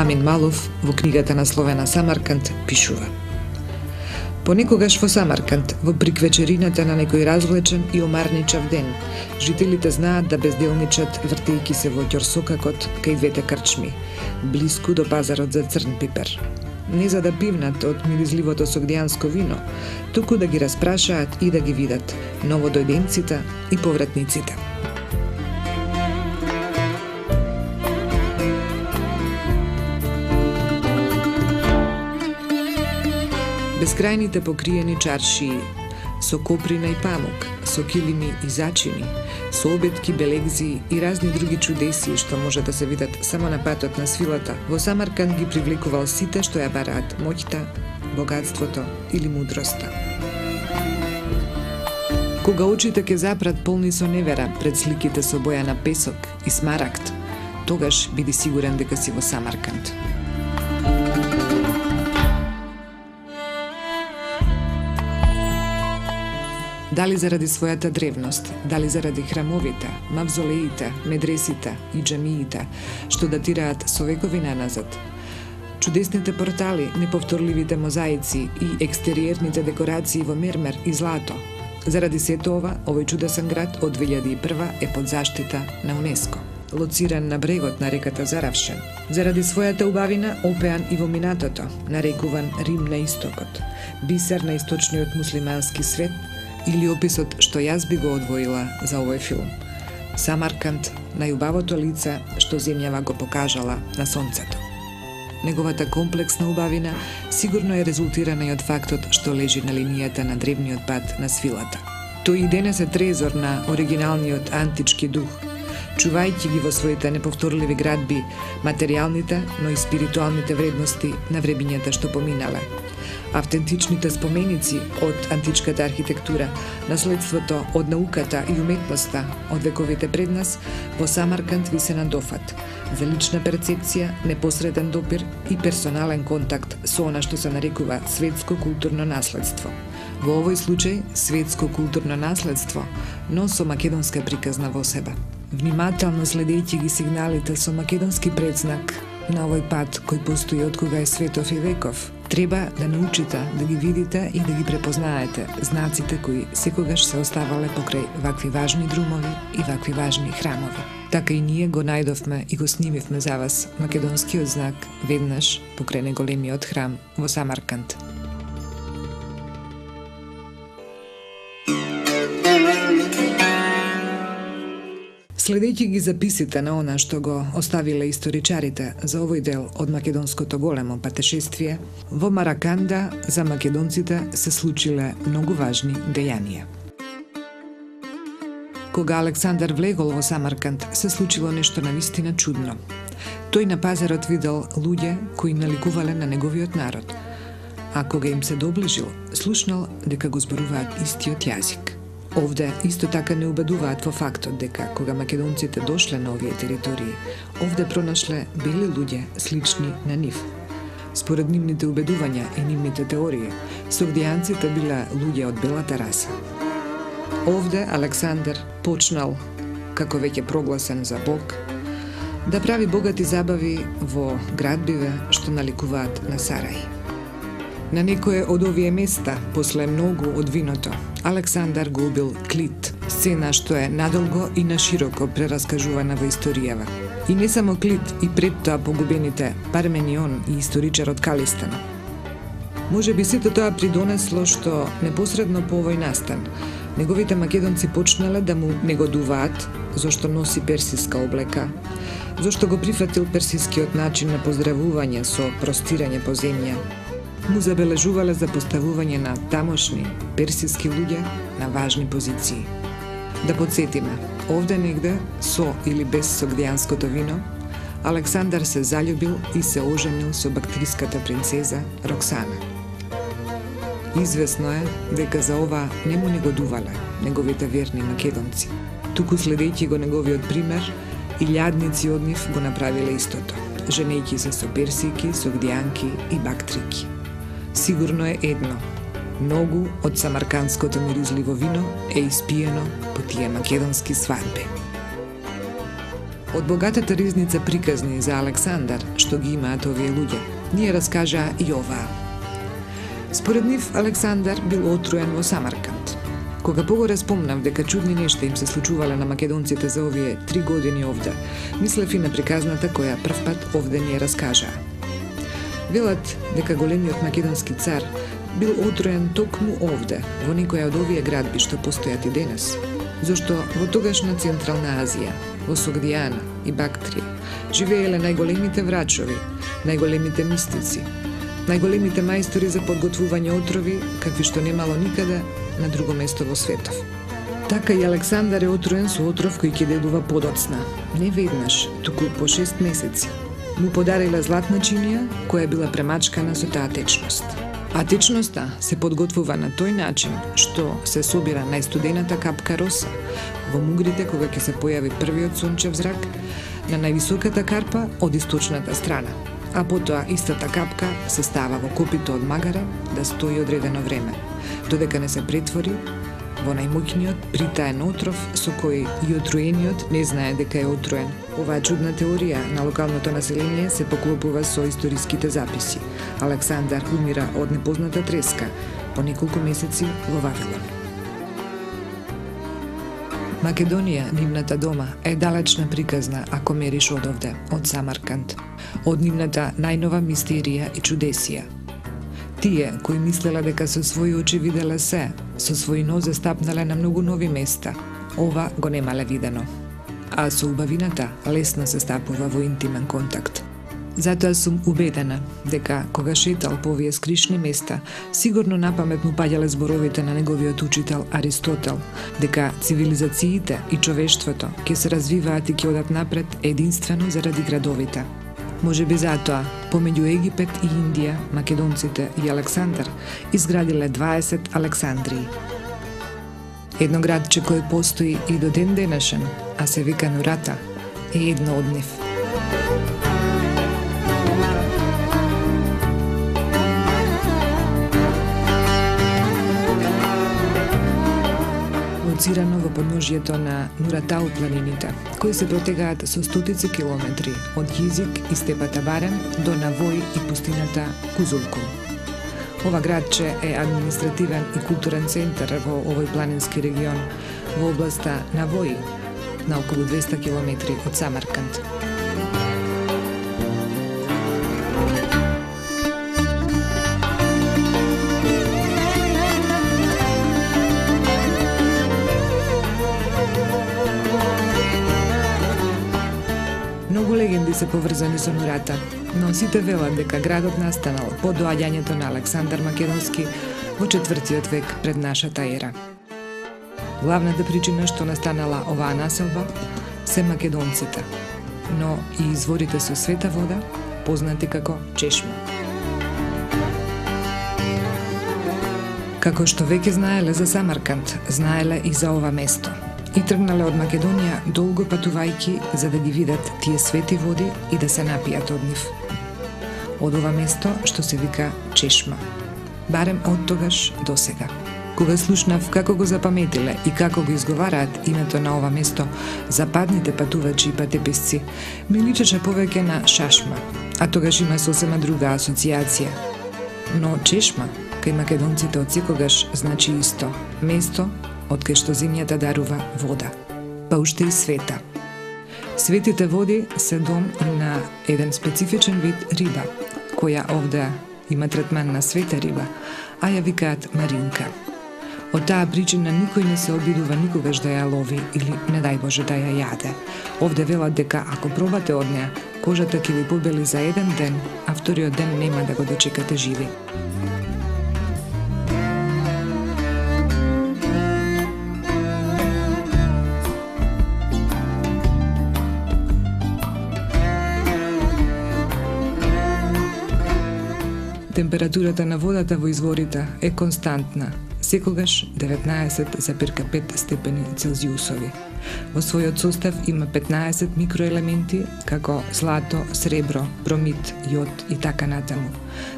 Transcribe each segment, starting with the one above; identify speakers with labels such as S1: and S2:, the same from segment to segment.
S1: Амин Малов во книгата насловена Самарканд пишува: Понекогаш во Самарканд, во приквечерината на некој развлечен и омарничав ден, жителите знаат да безделничат вртејќи се во ќорсокакот кај двете крчми, блиску до пазарот за црн пипер. Не за да пивнат од миризливото согдијанско вино, туку да ги распрашаат и да ги видат новодојденците и повратниците. Бескрајните покриени чаршии, со коприна и памук, со килими и зачини, со обетки, белегзи и разни други чудеси што може да се видат само на патот на свилата, во Самарканд ги привлекувал сите што ја бараат моќта, богатството или мудроста. Кога очите ќе запрат полни со невера пред сликите со боја на песок и смарагд, тогаш биди сигурен дека си во Самарканд. Дали заради својата древност, дали заради храмовите, мавзолеите, медресите и џамиите, што датираат со векови наназад, чудесните портали, неповторливите мозаици и екстериерните декорации во мермер и злато, заради сето ова, овој чудесен град од 2001 е под заштита на УНЕСКО, лоциран на брегот на реката Заравшен. Заради својата убавина, опеан и во минатото, нарекуван Рим на истокот, бисер на источниот муслимански свет, или описот што јас би го одвоила за овој филм. Самарканд, најубавото лице што земјава го покажала на сонцето. Неговата комплексна убавина сигурно е резултирана и од фактот што лежи на линијата на древниот пат на свилата. Тој и денес е трезор на оригиналниот антички дух, чувајќи ги во своите неповторливи градби материјалните, но и спиритуалните вредности на времињата што поминале. Автентичните споменици од античката архитектура, наследството од науката и уметноста од вековите пред нас, во Самарканд ви се надофат за лична перцепција, непосреден допир и персонален контакт со она што се нарекува светско културно наследство. Во овој случај, светско културно наследство, но со македонска приказна во себе. Внимателно следејќи ги сигналите со македонски предзнак на овој пат кој постои од кога е светов и веков, треба да научите да ги видите и да ги препознаете знаците кои секогаш се оставале покрај вакви важни друмови и вакви важни храмови. Така и ние го најдовме и го снимивме за вас македонскиот знак веднаш покрај неголемиот храм во Самарканд. Следејќи ги записите на она што го оставиле историчарите за овој дел од македонското големо патешествие, во Мараканда за македонците се случиле многу важни дејанија. Кога Александар влегол во Самарканд, се случило нешто навистина чудно. Тој на пазарот видел луѓе кои наликувале на неговиот народ, а кога им се доближил, слушнал дека го зборуваат истиот јазик. Овде исто така не убедуваат во фактот дека кога македонците дошле на овие територии, овде пронашле бели луѓе слични на нив. Според нивните убедувања и нивните теории, согдијанците биле луѓе од белата раса. Овде Александар почнал, како веќе прогласен за Бог, да прави богати забави во градбиве што наликуваат на сараи. На некое од овие места, после многу од виното, Александар го убил Клит, сцена што е надолго и нашироко прераскажувана во историјава. И не само Клит, и пред тоа погубените Парменион и историчарот Калистен. Може би сето тоа придонесло што непосредно по овој настан, неговите македонци почнале да му негодуваат зошто носи персиска облека, зошто го прифатил персискиот начин на поздравување со простирање по земја, му забележувале за поставување на тамошни персиски луѓе на важни позиции. Да подсетиме, овде негде, со или без согдијанското вино, Александар се заљубил и се оженил со бактриската принцеза Роксана. Известно е дека за ова не му негодувале неговите верни македонци. Туку следејќи го неговиот пример, илјадници од нив го направиле истото, женејќи се со персики, согдијанки и бактрики. Сигурно е едно, многу од самаркандското миризливо вино е испиено по тие македонски свадби. Од богатата ризница приказни за Александар, што ги имаат овие луѓе, ние раскажаа и оваа. Според нив, Александар бил отруен во Самарканд. Кога погоре спомнав дека чудни нешта им се случувале на македонците за овие 3 години овде, мислев и на приказната која првпат овде ни ја раскажаа. Велат дека големиот македонски цар бил отруен токму овде, во некоја од овие градби што постојат и денес, зашто во тогашна Централна Азија, во Согдијана и Бактрија, живееле најголемите врачови, најголемите мистици, најголемите мајстори за подготвување отрови, какви што немало никаде на друго место во светов. Така и Александар е отруен со отров кој ќе делува подоцна. Не веднаш, туку по 6 месеци. Му подариле златна чинија, која била премачкана со таа течност. А течноста се подготвува на тој начин што се собира најстудената капка роса во мугрите кога ќе се појави првиот сончев зрак на највисоката карпа од источната страна, а потоа истата капка се става во копито од магаре да стои одредено време, додека не се претвори во најмоќниот притаен отров со кој и отруениот не знае дека е отруен. Оваа чудна теорија на локалното население се поклопува со историските записи. Александар умира од непозната треска по неколку месеци во Вавилон. Македонија, нивната дома, е далечна приказна ако мериш од овде, од Самарканд, од нивната најнова мистерија и чудесија. Тие кои мислела дека со своји очи виделе се, со своји нозе стапнале на многу нови места, ова го немале видено. А со убавината лесно се стапува во интимен контакт. Затоа сум убедена дека кога шетал по овие скришни места, сигурно напамет му паѓале зборовите на неговиот учител Аристотел, дека цивилизациите и човештвото ќе се развиваат и ќе одат напред единствено заради градовите. Може би затоа, помеѓу Египет и Индија, македонците и Александар изградиле 20 Александрии. Едно градче кое постои и до ден денешен, а се вика Нурата, е едно од нив. Лоцирано во подножјето на Нуратау планините, кои се протегаат со стотици километри од Јизик и степата Барем до Навој и пустината Кузулку. Ова градче е административен и културен центар во овој планински регион, во областа Навој, на околу 200 километри од Самарканд. Многу легенди се поврзани со Нурата, но сите велат дека градот настанал по доаѓањето на Александар Македонски во 4 век пред нашата ера. Главната причина што настанала оваа населба се македонците, но и изворите со света вода, познати како чешма. Како што веќе знаеле за Самарканд, знаеле и за ова место. И тргнале од Македонија долго патувајки за да ги видат тие свети води и да се напијат од нив. Од ова место што се вика Чешма. Барем од тогаш до сега. Кога слушнав како го запаметиле и како го изговараат името на ова место западните патувачи и патеписци, ми личеше повеќе на Шашма, а тогаш има сосема друга асоциација. Но Чешма, кај македонците од секогаш значи исто, место од кај што земјата дарува вода, па уште и света. Светите води се дом и на еден специфичен вид риба, која овде има третман на света риба, а ја викаат маринка. Од таа причина никој не се обидува никогаш да ја лови или, не дај Боже, да ја јаде. Овде велат дека ако пробате од неа, кожата ќе ви побели за еден ден, а вториот ден нема да го дочекате живи. Температурата на водата во изворите е константна, секогаш 19,5 степени Целзиусови. Во својот состав има 15 микроелементи, како злато, сребро, бромид, јод и така натаму,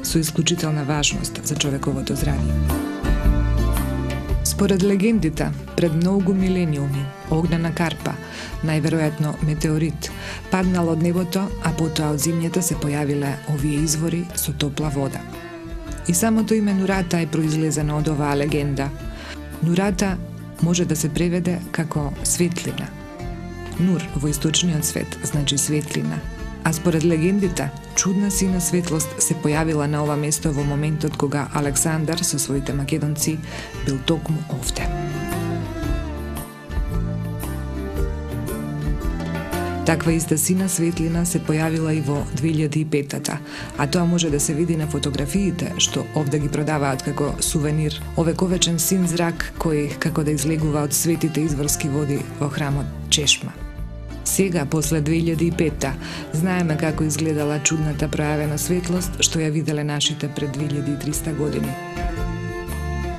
S1: со исклучителна важност за човековото здравје. Според легендите, пред многу милениуми, огнена карпа, најверојатно метеорит, паднал од небото, а потоа од земјата се појавиле овие извори со топла вода. И самото име Нурата е произлезено од оваа легенда. Нурата може да се преведе како светлина. Нур во источниот свет значи светлина, а според легендите, чудна сина светлост се појавила на ова место во моментот кога Александар со своите македонци бил токму овде. Таква иста сина светлина се појавила и во 2005-та, а тоа може да се види на фотографиите што овде ги продаваат како сувенир. Овековечен син зрак кој како да излегува од светите изворски води во храмот Чешма. Сега, после 2005-та, знаеме како изгледала чудната пројавена светлост што ја виделе нашите пред 2300 години.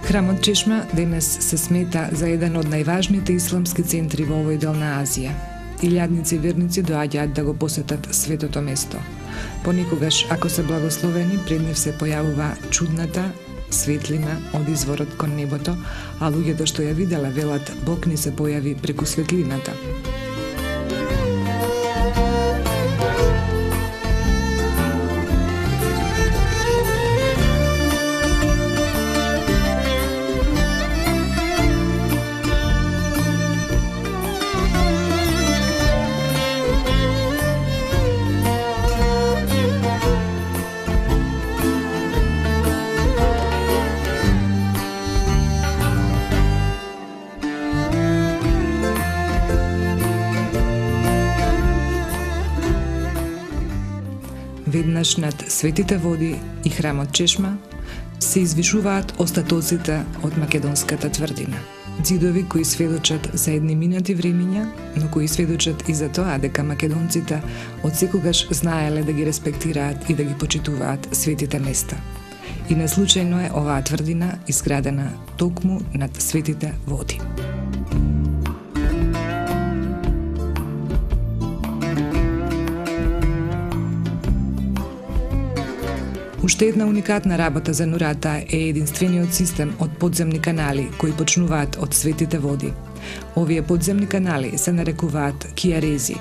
S1: Храмот Чешма денес се смета за еден од најважните исламски центри во овој дел на Азија. Илјадници верници доаѓаат да го посетат светото место. Понекогаш, ако се благословени, пред нив се појавува чудната светлина од изворот кон небото, а луѓето што ја виделе велат Бог ни се појави преку светлината. Веднаш над светите води и храмот Чешма се извишуваат остатоците од македонската тврдина. Ѕидови кои сведочат за едни минати времиња, но кои сведочат и за тоа дека македонците од секогаш знаеле да ги респектираат и да ги почитуваат светите места. И неслучајно е оваа тврдина изградена токму над светите води. Уште една уникатна работа за Нурата е единствениот систем од подземни канали кои почнуваат од светите води. Овие подземни канали се нарекуваат кијарези,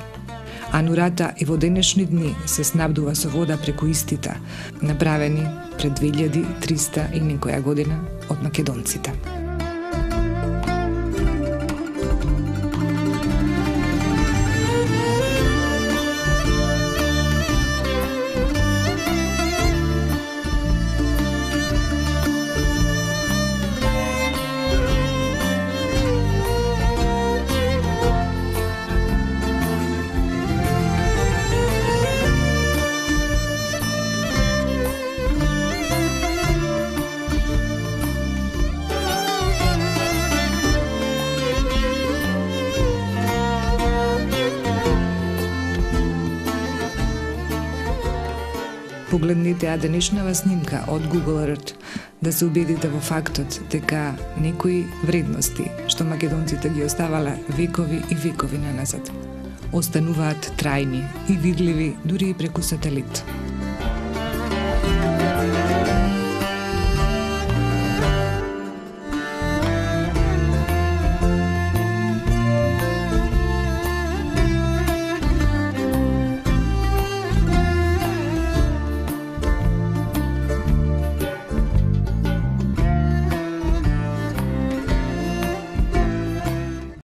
S1: а Нурата и во денешни дни се снабдува со вода преку истите, направени пред 2300 и некоја година од македонците. Погледнете ја денешнава снимка од Google Earth да се убедите во фактот дека некои вредности што македонците ги оставале векови и векови наназад остануваат трајни и видливи дури и преку сателит.